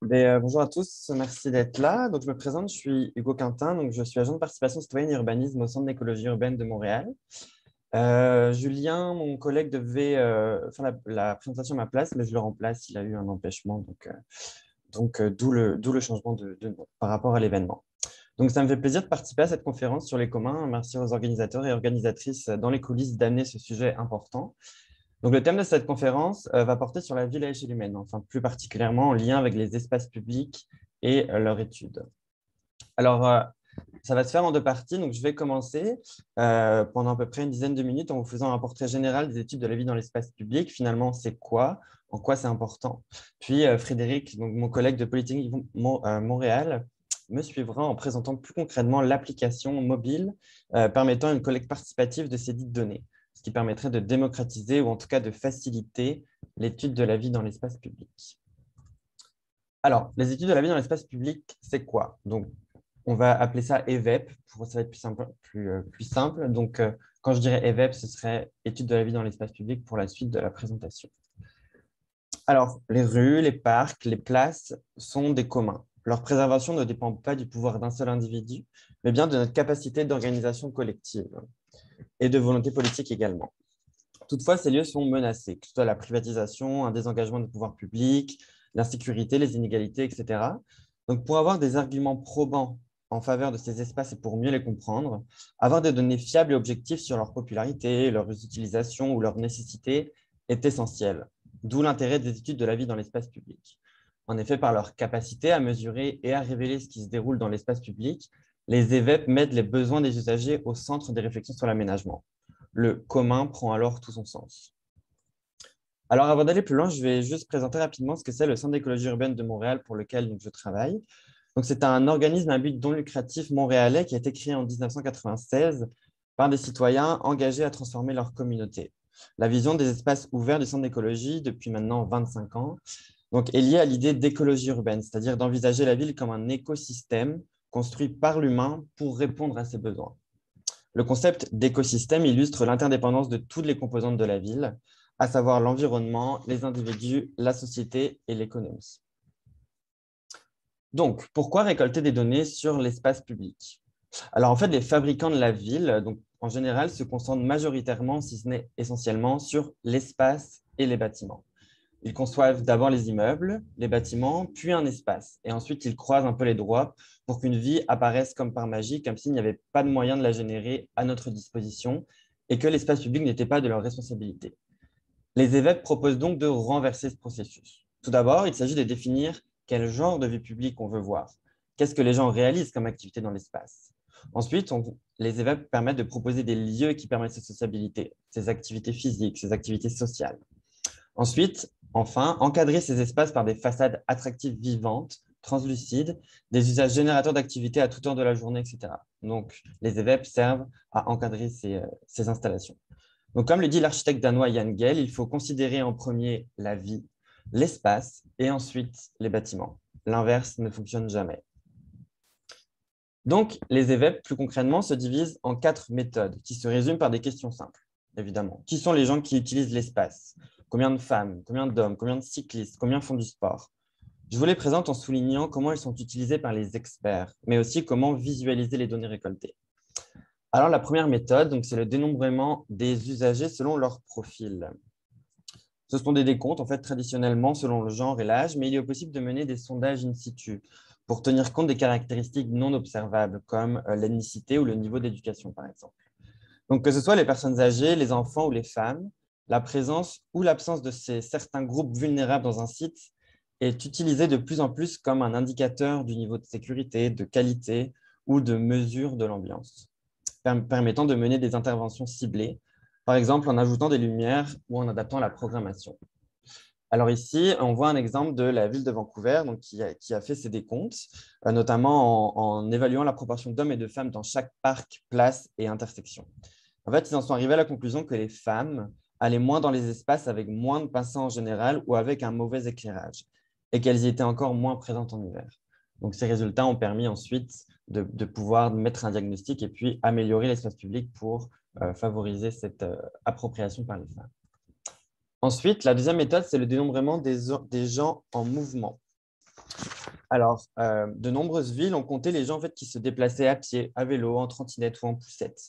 Bonjour à tous, merci d'être là. Donc, je me présente, je suis Hugo Quintin, donc je suis agent de participation citoyenne et urbanisme au Centre d'écologie urbaine de Montréal. Julien, mon collègue, devait faire la présentation à ma place, mais je le remplace, il a eu un empêchement, d'où le changement de nom par rapport à l'événement. Donc, ça me fait plaisir de participer à cette conférence sur les communs. Merci aux organisateurs et organisatrices dans les coulisses d'amener ce sujet important. Donc, le thème de cette conférence va porter sur la ville à échelle humaine, enfin plus particulièrement en lien avec les espaces publics et leur étude. Alors, ça va se faire en deux parties. Donc, je vais commencer pendant à peu près une dizaine de minutes en vous faisant un portrait général des études de la vie dans l'espace public. Finalement, c'est quoi? En quoi c'est important? Puis, Frédéric, donc mon collègue de Polytechnique Montréal, me suivra en présentant plus concrètement l'application mobile permettant une collecte participative de ces dites données, ce qui permettrait de démocratiser ou en tout cas de faciliter l'étude de la vie dans l'espace public. Alors, les études de la vie dans l'espace public, c'est quoi? Donc, on va appeler ça EVEP, ça va être plus simple. Donc, quand je dirais EVEP, ce serait études de la vie dans l'espace public pour la suite de la présentation. Alors, les rues, les parcs, les places sont des communs. Leur préservation ne dépend pas du pouvoir d'un seul individu, mais bien de notre capacité d'organisation collective et de volonté politique également. Toutefois, ces lieux sont menacés, que ce soit la privatisation, un désengagement des pouvoirs publics, l'insécurité, les inégalités, etc. Donc, pour avoir des arguments probants en faveur de ces espaces et pour mieux les comprendre, avoir des données fiables et objectives sur leur popularité, leur utilisation ou leur nécessité est essentiel, d'où l'intérêt des études de la vie dans l'espace public. En effet, par leur capacité à mesurer et à révéler ce qui se déroule dans l'espace public, les EVEP mettent les besoins des usagers au centre des réflexions sur l'aménagement. Le commun prend alors tout son sens. Alors, avant d'aller plus loin, je vais juste présenter rapidement ce que c'est le Centre d'écologie urbaine de Montréal pour lequel je travaille. Donc, c'est un organisme à but non lucratif montréalais qui a été créé en 1996 par des citoyens engagés à transformer leur communauté. La vision des espaces ouverts du Centre d'écologie, depuis maintenant 25 ans, donc, est liée à l'idée d'écologie urbaine, c'est-à-dire d'envisager la ville comme un écosystème construit par l'humain pour répondre à ses besoins. Le concept d'écosystème illustre l'interdépendance de toutes les composantes de la ville, à savoir l'environnement, les individus, la société et l'économie. Donc, pourquoi récolter des données sur l'espace public? Alors, en fait, les fabricants de la ville, donc, en général, se concentrent majoritairement, si ce n'est essentiellement, sur l'espace et les bâtiments. Ils conçoivent d'abord les immeubles, les bâtiments, puis un espace. Et ensuite, ils croisent un peu les doigts pour qu'une vie apparaisse comme par magie, comme s'il n'y avait pas de moyen de la générer à notre disposition et que l'espace public n'était pas de leur responsabilité. Les évêques proposent donc de renverser ce processus. Tout d'abord, il s'agit de définir quel genre de vie publique on veut voir. Qu'est-ce que les gens réalisent comme activité dans l'espace? Ensuite, les évêques permettent de proposer des lieux qui permettent cette sociabilité, ces activités physiques, ces activités sociales. Ensuite, enfin, encadrer ces espaces par des façades attractives vivantes, translucides, des usages générateurs d'activités à toute heure de la journée, etc. Donc, les EVEP servent à encadrer ces installations. Donc, comme le dit l'architecte danois Jan Gehl, il faut considérer en premier la vie, l'espace et ensuite les bâtiments. L'inverse ne fonctionne jamais. Donc, les EVEP, plus concrètement, se divisent en 4 méthodes qui se résument par des questions simples, évidemment. Qui sont les gens qui utilisent l'espace? Combien de femmes? Combien d'hommes? Combien de cyclistes? Combien font du sport? Je vous les présente en soulignant comment elles sont utilisées par les experts, mais aussi comment visualiser les données récoltées. Alors, la première méthode, c'est le dénombrement des usagers selon leur profil. Ce sont des décomptes, en fait, traditionnellement, selon le genre et l'âge, mais il est possible de mener des sondages in situ pour tenir compte des caractéristiques non observables, comme l'ethnicité ou le niveau d'éducation, par exemple. Donc, que ce soit les personnes âgées, les enfants ou les femmes, la présence ou l'absence de certains groupes vulnérables dans un site est utilisée de plus en plus comme un indicateur du niveau de sécurité, de qualité ou de mesure de l'ambiance, permettant de mener des interventions ciblées, par exemple en ajoutant des lumières ou en adaptant la programmation. Alors ici, on voit un exemple de la ville de Vancouver qui a fait ses décomptes, notamment en évaluant la proportion d'hommes et de femmes dans chaque parc, place et intersection. En fait, ils en sont arrivés à la conclusion que les femmes allaient moins dans les espaces avec moins de passants en général ou avec un mauvais éclairage, et qu'elles y étaient encore moins présentes en hiver. Donc, ces résultats ont permis ensuite de pouvoir mettre un diagnostic et puis améliorer l'espace public pour favoriser cette appropriation par les femmes. Ensuite, la deuxième méthode, c'est le dénombrement des gens en mouvement. Alors, de nombreuses villes ont compté les gens en fait, qui se déplaçaient à pied, à vélo, en trottinette ou en poussette.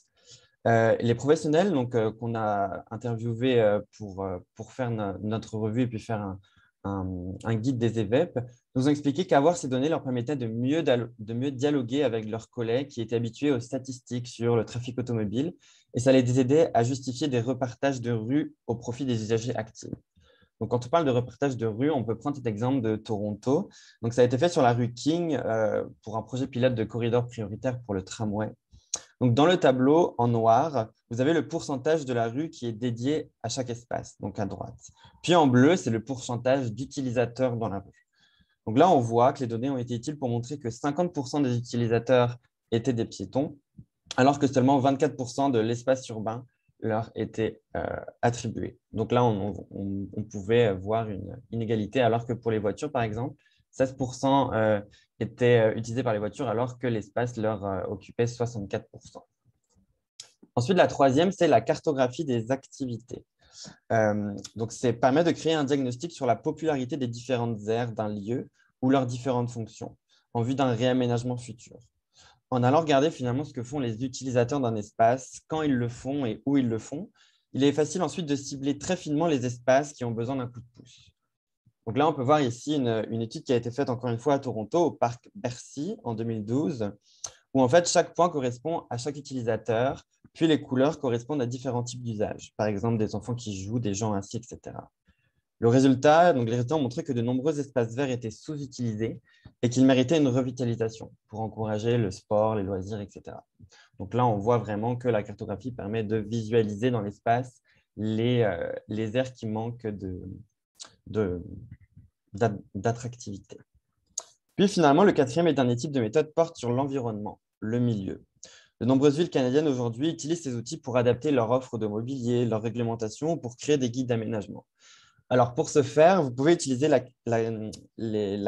Les professionnels qu'on a interviewés pour faire notre revue et puis faire un guide des EVEP nous ont expliqué qu'avoir ces données leur permettait de mieux dialoguer avec leurs collègues qui étaient habitués aux statistiques sur le trafic automobile et ça les aidait à justifier des repartages de rue au profit des usagers actifs. Donc, quand on parle de repartage de rue, on peut prendre cet exemple de Toronto. Donc, ça a été fait sur la rue King pour un projet pilote de corridor prioritaire pour le tramway. Donc, dans le tableau en noir, vous avez le pourcentage de la rue qui est dédié à chaque espace, donc à droite. Puis en bleu, c'est le pourcentage d'utilisateurs dans la rue. Donc là, on voit que les données ont été utiles pour montrer que 50% des utilisateurs étaient des piétons, alors que seulement 24% de l'espace urbain leur était attribué. Donc là, on pouvait voir une inégalité, alors que pour les voitures, par exemple, 16% étaient utilisés par les voitures, alors que l'espace leur occupait 64%. Ensuite, la troisième, c'est la cartographie des activités. Donc, ça permet de créer un diagnostic sur la popularité des différentes aires d'un lieu ou leurs différentes fonctions, en vue d'un réaménagement futur. En allant regarder finalement ce que font les utilisateurs d'un espace, quand ils le font et où ils le font, il est facile ensuite de cibler très finement les espaces qui ont besoin d'un coup de pouce. Donc là, on peut voir ici une étude qui a été faite encore une fois à Toronto, au parc Bercy en 2012, où en fait chaque point correspond à chaque utilisateur, puis les couleurs correspondent à différents types d'usages, par exemple des enfants qui jouent, des gens assis, etc. Les résultats ont montré que de nombreux espaces verts étaient sous-utilisés et qu'ils méritaient une revitalisation pour encourager le sport, les loisirs, etc. Donc là, on voit vraiment que la cartographie permet de visualiser dans l'espace les aires qui manquent d'attractivité. Puis finalement, le quatrième et dernier type de méthode porte sur l'environnement, le milieu. De nombreuses villes canadiennes aujourd'hui utilisent ces outils pour adapter leur offre de mobilier, leur réglementation ou pour créer des guides d'aménagement. Alors, pour ce faire, vous pouvez utiliser la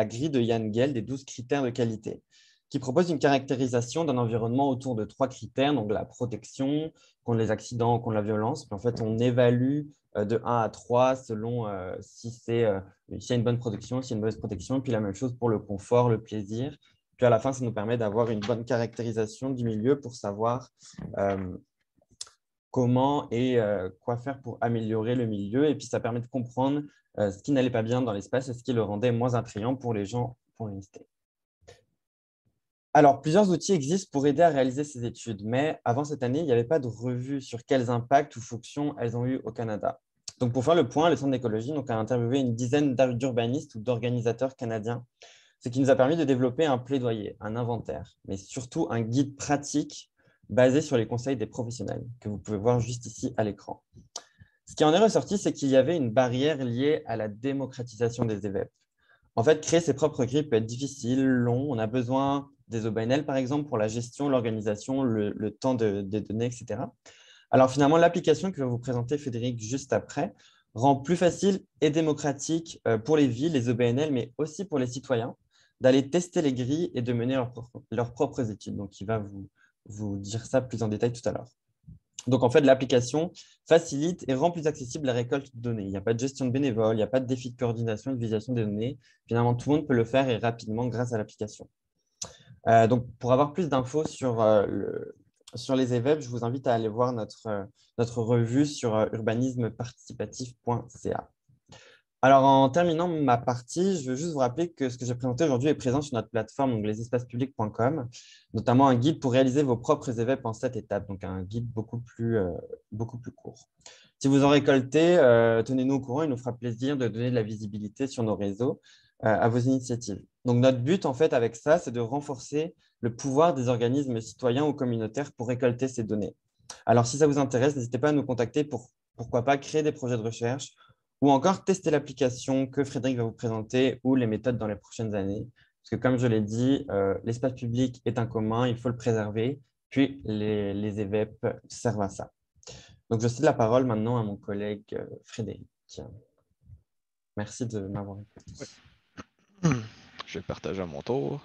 grille de Jan Gehl des 12 critères de qualité, qui propose une caractérisation d'un environnement autour de 3 critères, donc la protection contre les accidents, contre la violence. Puis en fait, on évalue de 1 à 3 selon s'il y a une bonne protection, s'il y a une mauvaise protection. Puis la même chose pour le confort, le plaisir. Puis à la fin, ça nous permet d'avoir une bonne caractérisation du milieu pour savoir comment et quoi faire pour améliorer le milieu. Et puis, ça permet de comprendre ce qui n'allait pas bien dans l'espace et ce qui le rendait moins attrayant pour les gens pour y rester. Alors, plusieurs outils existent pour aider à réaliser ces études, mais avant cette année, il n'y avait pas de revue sur quels impacts ou fonctions elles ont eu au Canada. Donc, pour faire le point, le Centre d'écologie a interviewé une dizaine d'urbanistes ou d'organisateurs canadiens, ce qui nous a permis de développer un plaidoyer, un inventaire, mais surtout un guide pratique basé sur les conseils des professionnels, que vous pouvez voir juste ici à l'écran. Ce qui en est ressorti, c'est qu'il y avait une barrière liée à la démocratisation des EVEP. En fait, créer ses propres grilles peut être difficile, long. On a besoin des OBNL, par exemple, pour la gestion, l'organisation, le temps des données, etc. Alors finalement, l'application que va vous présenter Frédéric juste après rend plus facile et démocratique pour les villes, les OBNL, mais aussi pour les citoyens, d'aller tester les grilles et de mener leurs propres études. Donc, il va vous dire ça plus en détail tout à l'heure. Donc, en fait, l'application facilite et rend plus accessible la récolte de données. Il n'y a pas de gestion de bénévoles, il n'y a pas de défi de coordination et de visualisation des données. Finalement, tout le monde peut le faire et rapidement grâce à l'application. Donc, pour avoir plus d'infos sur les EVEP, je vous invite à aller voir notre revue sur urbanismeparticipatif.ca. Alors, en terminant ma partie, je veux juste vous rappeler que ce que j'ai présenté aujourd'hui est présent sur notre plateforme, donc lesespacespublics.com, notamment un guide pour réaliser vos propres EVEP en 7 étapes, donc un guide beaucoup plus court. Si vous en récoltez, tenez-nous au courant, il nous fera plaisir de donner de la visibilité sur nos réseaux à vos initiatives. Donc, notre but, en fait, avec ça, c'est de renforcer le pouvoir des organismes citoyens ou communautaires pour récolter ces données. Alors, si ça vous intéresse, n'hésitez pas à nous contacter pour, pourquoi pas, créer des projets de recherche ou encore tester l'application que Frédéric va vous présenter ou les méthodes dans les prochaines années. Parce que comme je l'ai dit, l'espace public est un commun, il faut le préserver, puis les EVEP servent à ça. Donc, je cède la parole maintenant à mon collègue Frédéric. Merci de m'avoir écouté. Oui. Je vais le partager à mon tour.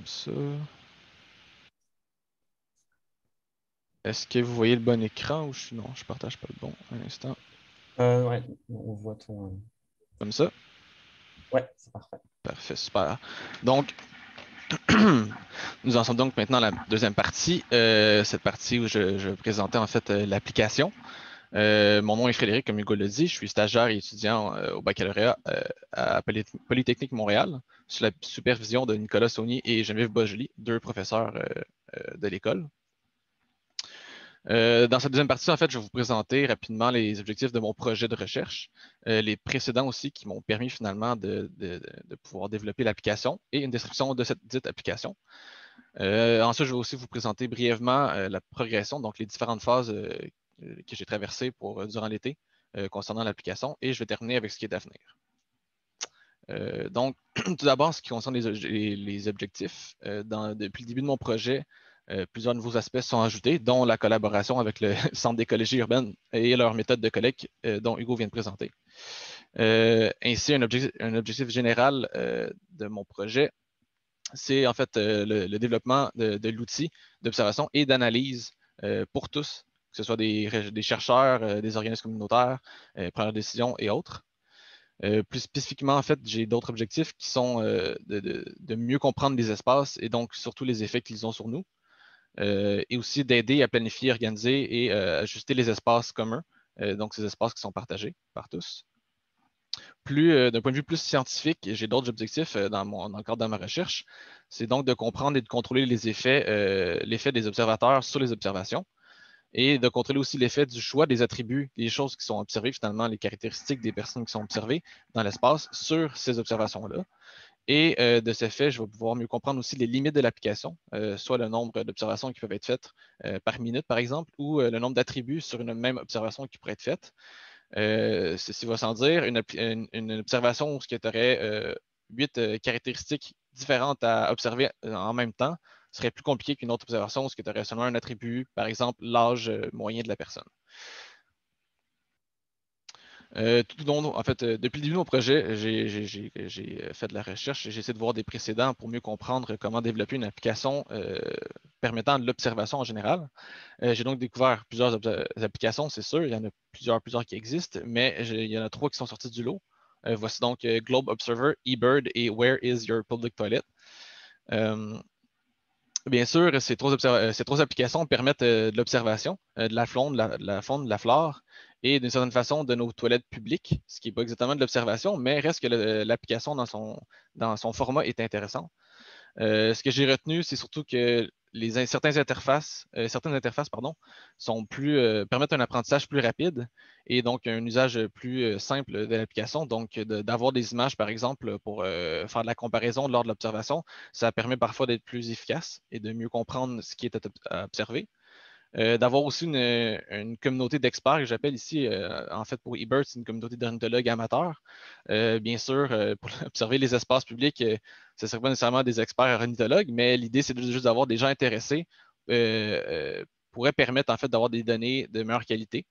comme ça. Est-ce que vous voyez le bon écran ou non, je partage pas le bon un instant. Ouais, on voit ton. Comme ça. Ouais, c'est parfait. Parfait, super. Donc, nous en sommes donc maintenant à la deuxième partie, cette partie où je présentais en fait l'application. Mon nom est Frédéric, comme Hugo l'a dit. Je suis stagiaire et étudiant au baccalauréat à Polytechnique Montréal, sous la supervision de Nicolas Saunier et Geneviève Bojoli, deux professeurs de l'école. Dans cette deuxième partie, en fait, je vais vous présenter rapidement les objectifs de mon projet de recherche, les précédents aussi qui m'ont permis finalement de pouvoir développer l'application et une description de cette dite application. Ensuite, je vais aussi vous présenter brièvement la progression, donc les différentes phases que j'ai traversées durant l'été concernant l'application, et je vais terminer avec ce qui est à venir. Donc, tout d'abord, ce qui concerne les objectifs, depuis le début de mon projet, plusieurs nouveaux aspects sont ajoutés, dont la collaboration avec le Centre d'écologie urbaine et leur méthode de collecte dont Hugo vient de présenter. Ainsi, un objectif général de mon projet, c'est en fait le développement de l'outil d'observation et d'analyse pour tous, que ce soit des chercheurs, des organismes communautaires, preneurs de décisions et autres. Plus spécifiquement, en fait, j'ai d'autres objectifs qui sont de mieux comprendre les espaces et donc surtout les effets qu'ils ont sur nous, et aussi d'aider à planifier, organiser et ajuster les espaces communs, donc ces espaces qui sont partagés par tous. D'un point de vue plus scientifique, j'ai d'autres objectifs dans le cadre de ma recherche. C'est donc de comprendre et de contrôler l'effet des observateurs sur les observations et de contrôler aussi l'effet du choix des attributs, des choses qui sont observées, finalement, les caractéristiques des personnes qui sont observées dans l'espace sur ces observations-là. Et de ce fait, je vais pouvoir mieux comprendre aussi les limites de l'application, soit le nombre d'observations qui peuvent être faites par minute, par exemple, ou le nombre d'attributs sur une même observation qui pourrait être faite. Ceci va sans dire, une observation où tu aurais 8 caractéristiques différentes à observer en même temps serait plus compliqué qu'une autre observation où tu aurais seulement un attribut, par exemple l'âge moyen de la personne. En fait, depuis le début de mon projet, j'ai fait de la recherche, j'ai essayé de voir des précédents pour mieux comprendre comment développer une application permettant de l'observation en général. J'ai donc découvert plusieurs applications, c'est sûr, il y en a plusieurs qui existent, mais il y en a 3 qui sont sortis du lot. Voici donc Globe Observer, eBird et Where is your public toilet? Bien sûr, ces 3 applications permettent de l'observation de la faune, de la flore et d'une certaine façon de nos toilettes publiques, ce qui n'est pas exactement de l'observation, mais reste que l'application dans son format est intéressant. Ce que j'ai retenu, c'est surtout que certaines interfaces, permettent un apprentissage plus rapide et donc un usage plus simple de l'application. Donc, d'avoir des images, par exemple, pour faire de la comparaison lors de l'observation, ça permet parfois d'être plus efficace et de mieux comprendre ce qui est à observer. D'avoir aussi une communauté d'experts que j'appelle ici, en fait pour eBird, c'est une communauté d'ornithologues amateurs. Bien sûr, pour observer les espaces publics, ce ne serait pas nécessairement des experts ornithologues, mais l'idée, c'est juste d'avoir des gens intéressés pourrait permettre en fait d'avoir des données de meilleure qualité.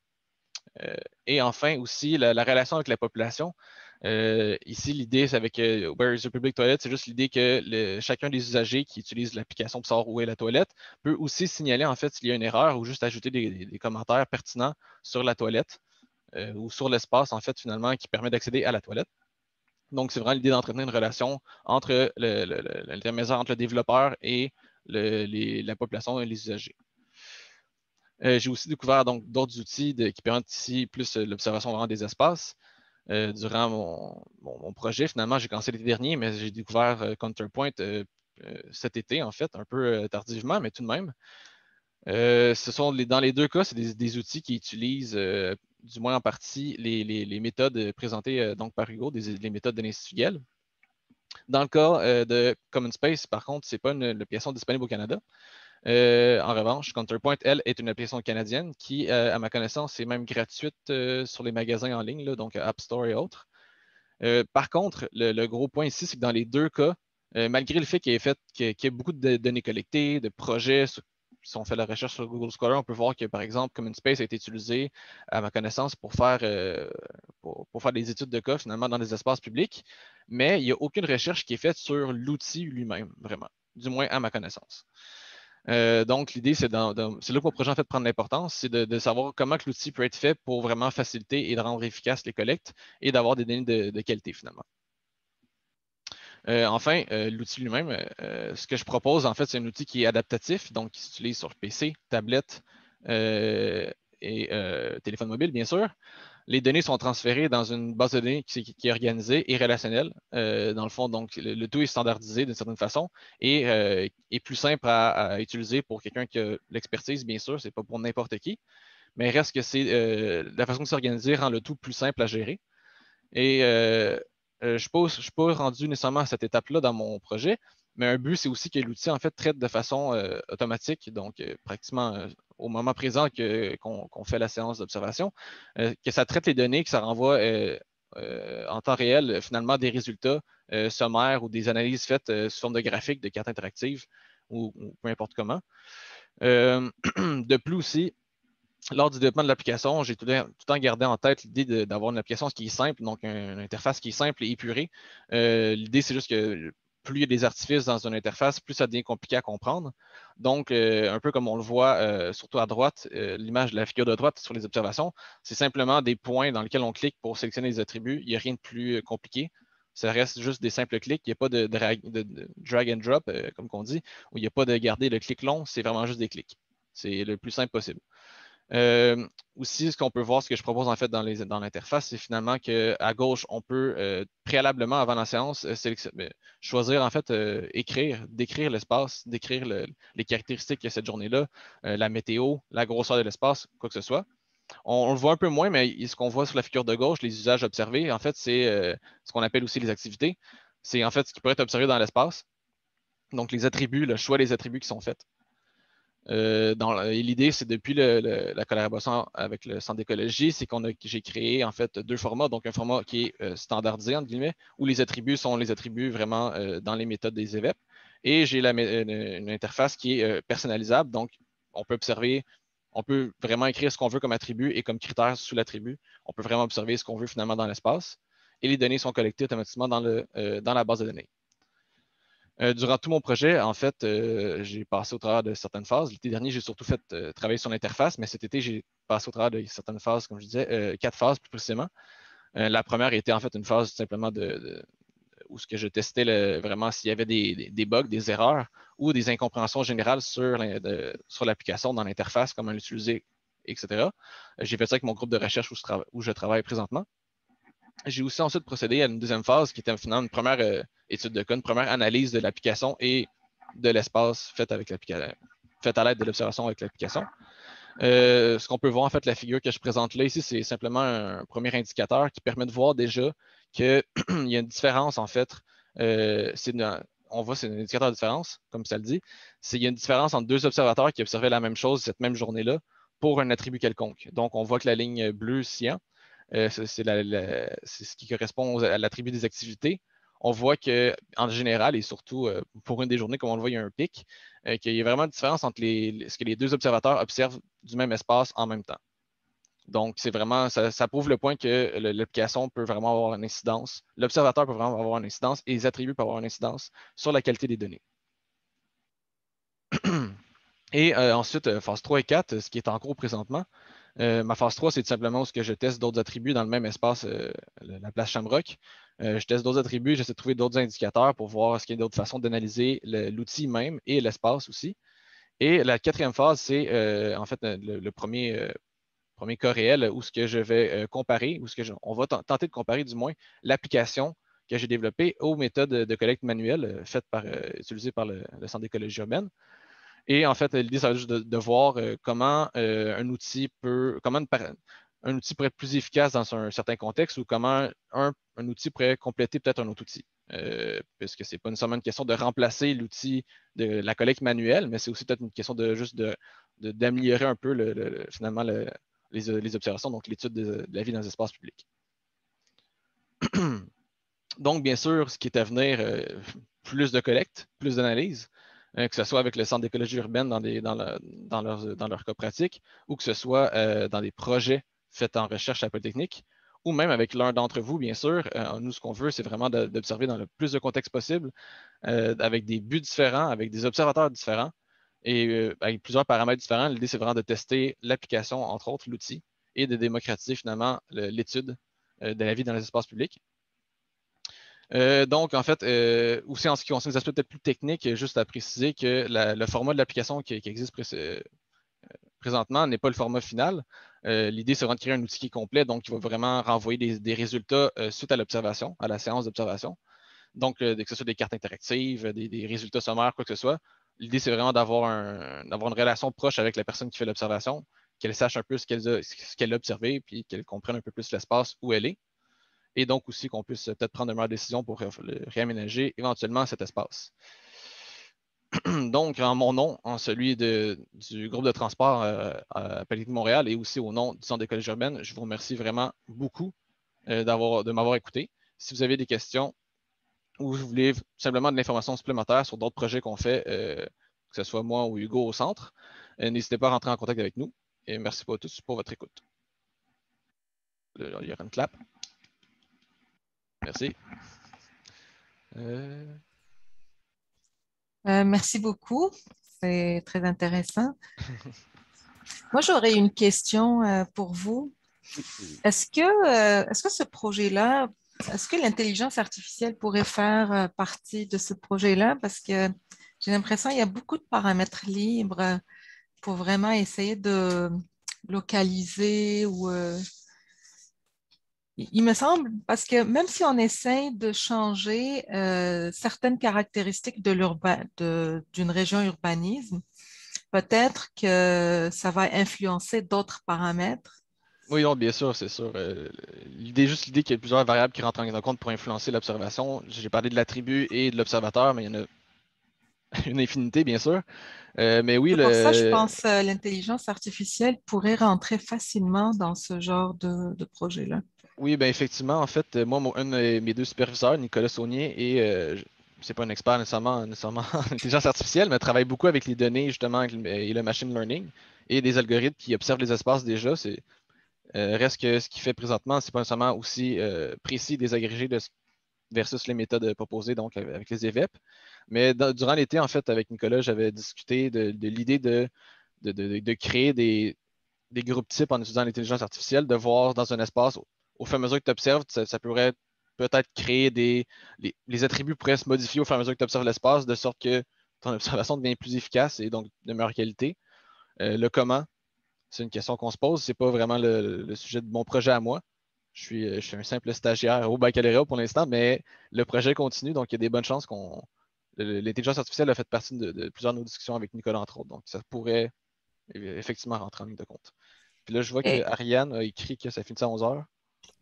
Et enfin aussi, la relation avec la population. Ici, l'idée, c'est avec Where is your public toilet, c'est juste l'idée que chacun des usagers qui utilise l'application pour savoir où est la toilette peut aussi signaler en fait s'il y a une erreur ou juste ajouter des commentaires pertinents sur la toilette ou sur l'espace en fait finalement qui permet d'accéder à la toilette. Donc, c'est vraiment l'idée d'entretenir une relation entre l'intermédiaire entre le développeur et la population et les usagers. J'ai aussi découvert donc d'autres outils qui permettent ici plus l'observation vraiment des espaces. Durant mon projet, finalement, j'ai commencé l'été dernier, mais j'ai découvert Counterpoint cet été, en fait, un peu tardivement, mais tout de même. Dans les 2 cas, c'est des outils qui utilisent, du moins en partie, les méthodes présentées donc par Hugo, les méthodes de l'Institut Gell. Dans le cas de Common Space, par contre, ce n'est pas une application disponible au Canada. En revanche, Counterpoint, elle, est une application canadienne qui, à ma connaissance, est même gratuite sur les magasins en ligne, là, donc App Store et autres. Par contre, le gros point ici, c'est que dans les 2 cas, malgré le fait qu'il y ait beaucoup de données collectées, de projets, si on fait la recherche sur Google Scholar, on peut voir que, par exemple, Common Space a été utilisé, à ma connaissance, pour faire des études de cas, finalement, dans des espaces publics, mais il n'y a aucune recherche qui est faite sur l'outil lui-même, vraiment. du moins à ma connaissance. Donc, l'idée, c'est là que mon projet en fait prend de l'importance, c'est de savoir comment que l'outil peut être fait pour vraiment faciliter et de rendre efficaces les collectes et d'avoir des données de qualité finalement. Enfin, l'outil lui-même, ce que je propose, en fait, c'est un outil qui est adaptatif, donc qui s'utilise sur PC, tablette et téléphone mobile, bien sûr. Les données sont transférées dans une base de données qui est organisée et relationnelle. Dans le fond, donc, le tout est standardisé d'une certaine façon et est plus simple à utiliser pour quelqu'un qui a l'expertise, bien sûr, c'est pas pour n'importe qui, mais reste que c'est la façon de s'organiser rend le tout plus simple à gérer. Et je ne suis pas rendu nécessairement à cette étape-là dans mon projet, mais un but, c'est aussi que l'outil en fait traite de façon automatique, donc pratiquement au moment présent qu'on fait la séance d'observation, que ça traite les données, que ça renvoie en temps réel finalement des résultats sommaires ou des analyses faites sous forme de graphiques, de cartes interactives ou peu importe comment. De plus aussi, lors du développement de l'application, j'ai tout le temps gardé en tête l'idée d'avoir une application qui est simple, donc une interface qui est simple et épurée. L'idée, c'est juste que plus il y a des artifices dans une interface, plus ça devient compliqué à comprendre. Donc, un peu comme on le voit, surtout à droite, l'image de la figure de droite sur les observations, c'est simplement des points dans lesquels on clique pour sélectionner les attributs. Il n'y a rien de plus compliqué. Ça reste juste des simples clics. Il n'y a pas de drag and drop, comme on dit, où il n'y a pas de garder le clic long. C'est vraiment juste des clics. C'est le plus simple possible. Aussi, ce qu'on peut voir, ce que je propose en fait dans l'interface, c'est finalement qu'à gauche, on peut préalablement, avant la séance, choisir en fait, décrire l'espace, décrire les caractéristiques de cette journée-là, la météo, la grosseur de l'espace, quoi que ce soit. On le voit un peu moins, mais ce qu'on voit sur la figure de gauche, les usages observés, en fait, c'est ce qu'on appelle aussi les activités. C'est en fait ce qui pourrait être observé dans l'espace. Donc, les attributs, le choix des attributs qui sont faits. L'idée, c'est depuis la collaboration avec le Centre d'écologie, c'est j'ai créé en fait deux formats. Donc, un format qui est standardisé, entre guillemets, où les attributs sont les attributs vraiment dans les méthodes des EVEP. Et j'ai une interface qui est personnalisable. Donc, on peut observer, on peut vraiment écrire ce qu'on veut comme attribut et comme critère sous l'attribut. On peut vraiment observer ce qu'on veut finalement dans l'espace. Et les données sont collectées automatiquement dans la base de données. Durant tout mon projet, en fait, j'ai passé au travers de certaines phases. L'été dernier, j'ai surtout fait travailler sur l'interface, mais cet été, j'ai passé au travers de certaines phases, comme je disais, 4 phases plus précisément. La première était en fait une phase simplement où ce que je testais vraiment s'il y avait des bugs, des erreurs ou des incompréhensions générales sur l'application, dans l'interface, comment l'utiliser, etc. J'ai fait ça avec mon groupe de recherche où je travaille présentement. J'ai aussi ensuite procédé à une deuxième phase qui était finalement une première étude de cas, une première analyse de l'application et de l'espace fait à l'aide de l'observation avec l'application. Ce qu'on peut voir, en fait, la figure que je présente là ici, c'est simplement un premier indicateur qui permet de voir déjà qu'il y a une différence, en fait. On voit, c'est un indicateur de différence, comme ça le dit. Il y a une différence entre deux observateurs qui observaient la même chose cette même journée-là pour un attribut quelconque. Donc, on voit que la ligne bleue cyan, c'est ce qui correspond à l'attribut des activités. On voit qu'en général, et surtout pour une des journées, comme on le voit, il y a un pic, qu'il y a vraiment une différence entre ce que les deux observateurs observent du même espace en même temps. Donc, c'est vraiment, ça prouve le point que l'application peut vraiment avoir une incidence, l'observateur peut vraiment avoir une incidence et les attributs peuvent avoir une incidence sur la qualité des données. Et ensuite, phase 3 et 4, ce qui est en cours présentement. Ma phase 3, c'est tout simplement ce que je teste d'autres attributs dans le même espace, la place Shamrock. Je teste d'autres attributs, j'essaie de trouver d'autres indicateurs pour voir est-ce qu'il y a d'autres façons d'analyser l'outil même et l'espace aussi. Et la quatrième phase, c'est en fait le premier cas réel où ce que je vais comparer, on va tenter de comparer du moins l'application que j'ai développée aux méthodes de collecte manuelle utilisées par le Centre d'écologie urbaine. Et en fait, l'idée, ça va juste de voir comment un outil peut être plus efficace dans un certain contexte ou comment un outil pourrait compléter peut-être un autre outil. Puisque ce n'est pas nécessairement une question de remplacer l'outil de la collecte manuelle, mais c'est aussi peut-être une question d'améliorer un peu finalement les observations, donc l'étude de la vie dans les espaces publics. Donc, bien sûr, ce qui est à venir, plus de collecte, plus d'analyse, que ce soit avec le Centre d'écologie urbaine dans leur cas pratique, ou que ce soit dans des projets faits en recherche à la Polytechnique, ou même avec l'un d'entre vous, bien sûr. Nous, ce qu'on veut, c'est vraiment d'observer dans le plus de contexte possible, avec des buts différents, avec des observateurs différents et avec plusieurs paramètres différents. L'idée, c'est vraiment de tester l'application, entre autres, l'outil, et de démocratiser finalement l'étude de la vie dans les espaces publics. Donc, en fait, aussi en ce qui concerne les aspects peut-être plus techniques, juste à préciser que le format de l'application qui existe présentement n'est pas le format final. L'idée, c'est vraiment de créer un outil qui est complet, donc qui va vraiment renvoyer des résultats suite à l'observation, à la séance d'observation. Donc, que ce soit des cartes interactives, des résultats sommaires, quoi que ce soit. L'idée, c'est vraiment d'avoir une relation proche avec la personne qui fait l'observation, qu'elle sache un peu ce qu'elle a observé, puis qu'elle comprenne un peu plus l'espace où elle est. Et donc aussi qu'on puisse peut-être prendre de meilleures décisions pour réaménager éventuellement cet espace. Donc, en mon nom, en celui du groupe de transport à Polytechnique de Montréal et aussi au nom du Centre des collèges urbaines, je vous remercie vraiment beaucoup de m'avoir écouté. Si vous avez des questions ou vous voulez simplement de l'information supplémentaire sur d'autres projets qu'on fait, que ce soit moi ou Hugo au centre, n'hésitez pas à rentrer en contact avec nous. Et merci à tous pour votre écoute. Il y aura une clap. Merci. Merci beaucoup. C'est très intéressant. Moi, j'aurais une question pour vous. Oui. Est-ce que ce projet-là, est-ce que l'intelligence artificielle pourrait faire partie de ce projet-là? Parce que j'ai l'impression qu'il y a beaucoup de paramètres libres pour vraiment essayer de localiser ou il me semble, parce que même si on essaie de changer certaines caractéristiques d'une région urbanisme, peut-être que ça va influencer d'autres paramètres. Oui, non, bien sûr, c'est sûr. L'idée qu'il y a plusieurs variables qui rentrent en compte pour influencer l'observation. J'ai parlé de l'attribut et de l'observateur, mais il y en a une infinité, bien sûr. Mais oui, C'est pour ça, je pense, que l'intelligence artificielle pourrait rentrer facilement dans ce genre de projet-là. oui, ben effectivement, en fait, moi, un de mes deux superviseurs, Nicolas Saunier, c'est pas un expert nécessairement en intelligence artificielle, mais travaille beaucoup avec les données, justement, et le machine learning et des algorithmes qui observent les espaces déjà. Reste que ce qu'il fait présentement, c'est pas nécessairement aussi précis, désagrégé versus les méthodes proposées donc avec les EVEP. Mais durant l'été, en fait, avec Nicolas, j'avais discuté de l'idée de créer des groupes types en utilisant l'intelligence artificielle, de voir dans un espace, au fur et à mesure que tu observes, ça pourrait peut-être créer les attributs pourraient se modifier au fur et à mesure que tu observes l'espace, de sorte que ton observation devient plus efficace et donc de meilleure qualité. Le comment, c'est une question qu'on se pose. C'est pas vraiment le sujet de mon projet à moi. Je suis un simple stagiaire au baccalauréat pour l'instant, mais le projet continue, donc il y a des bonnes chances l'intelligence artificielle a fait partie de plusieurs de nos discussions avec Nicolas, entre autres. Donc, ça pourrait effectivement rentrer en ligne de compte. Puis là, je vois que Et Ariane a écrit que ça finit à 11 heures.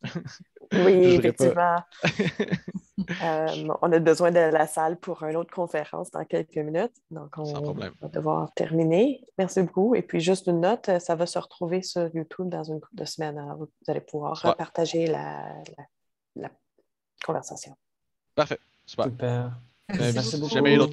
Oui, Je voudrais pas. effectivement. On a besoin de la salle pour une autre conférence dans quelques minutes. Donc, Sans on problème. va devoir terminer. Merci beaucoup. Et puis, juste une note, ça va se retrouver sur YouTube dans une couple de semaines. Alors, vous allez pouvoir Super. partager la conversation. Parfait. Super. Super. merci Merci Si beaucoup. jamais il y a d'autres